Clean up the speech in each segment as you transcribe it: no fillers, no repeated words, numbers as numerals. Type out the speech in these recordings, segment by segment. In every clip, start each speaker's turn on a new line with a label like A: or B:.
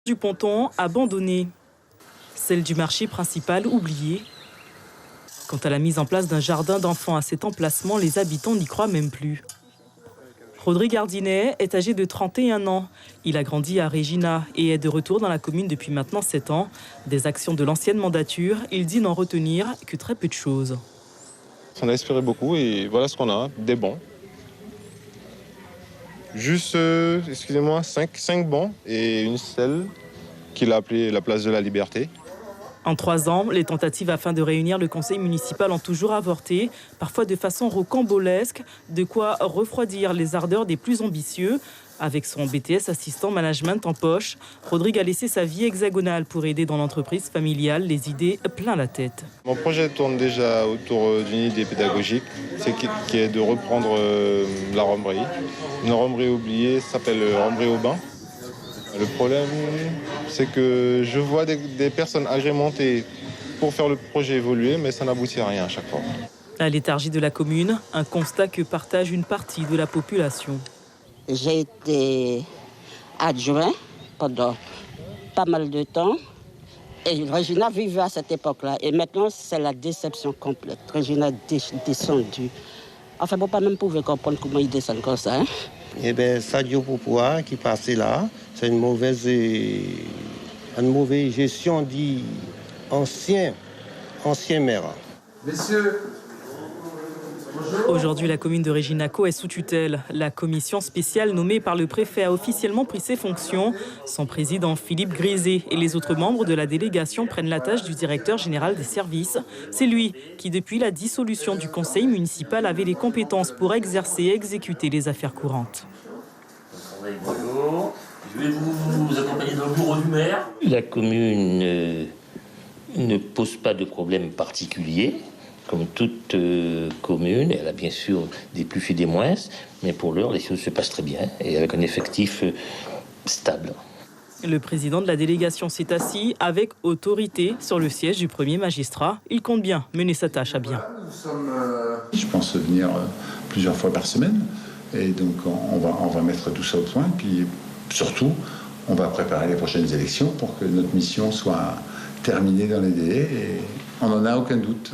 A: du ponton abandonnée, celle du marché principal oubliée. Quant à la mise en place d'un jardin d'enfants à cet emplacement, les habitants n'y croient même plus. Rodrigue Gardinet est âgé de 31 ans. Il a grandi à Regina et est de retour dans la commune depuis maintenant 7 ans. Des actions de l'ancienne mandature, il dit n'en retenir que très peu de choses.
B: On a espéré beaucoup et voilà ce qu'on a, des bancs. Juste, excusez-moi, 5 bancs et une selle qu'il a appelée la place de la Liberté.
A: En 3 ans, les tentatives afin de réunir le conseil municipal ont toujours avorté, parfois de façon rocambolesque, de quoi refroidir les ardeurs des plus ambitieux. Avec son BTS assistant management en poche, Rodrigue a laissé sa vie hexagonale pour aider dans l'entreprise familiale, les idées plein la tête.
B: Mon projet tourne déjà autour d'une idée pédagogique, qui est de reprendre la romerie. Une romerie oubliée s'appelle Romerie au Bain. Le problème, c'est que je vois des personnes agrémentées pour faire le projet évoluer, mais ça n'aboutit à rien à chaque fois.
A: La léthargie de la commune, un constat que partage une partie de la population.
C: J'ai été adjoint pendant pas mal de temps. Et Regina vivait à cette époque-là. Et maintenant, c'est la déception complète. Regina est descendue. Enfin, bon, pas même pouvait comprendre comment ils descendent comme ça. Hein?
D: Eh bien, Sadio Poupoua qui passait là, c'est une mauvaise gestion dit ancien maire.
E: Messieurs,
A: aujourd'hui, la commune de Regina-Co est sous tutelle. La commission spéciale nommée par le préfet a officiellement pris ses fonctions. Son président, Philippe Grisé, et les autres membres de la délégation prennent la tâche du directeur général des services. C'est lui qui, depuis la dissolution du conseil municipal, avait les compétences pour exercer et exécuter les affaires courantes.
F: Bonjour, je vais vous accompagner dans le bureau du maire.
G: La commune ne pose pas de problème particulier. Comme toute commune, elle a bien sûr des plus et des moins, mais pour l'heure, les choses se passent très bien et avec un effectif stable.
A: Le président de la délégation s'est assis avec autorité sur le siège du premier magistrat. Il compte bien mener sa tâche à bien.
E: je pense venir plusieurs fois par semaine. Et donc, on va mettre tout ça au point. Puis, surtout, on va préparer les prochaines élections pour que notre mission soit terminée dans les délais. Et on n'en a aucun doute.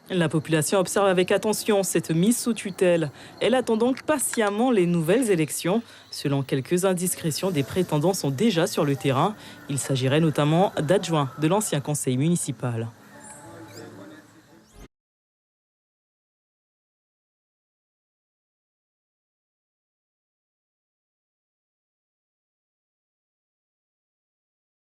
A: La population observe avec attention cette mise sous tutelle. Elle attend donc patiemment les nouvelles élections. Selon quelques indiscrétions, des prétendants sont déjà sur le terrain. Il s'agirait notamment d'adjoints de l'ancien conseil municipal.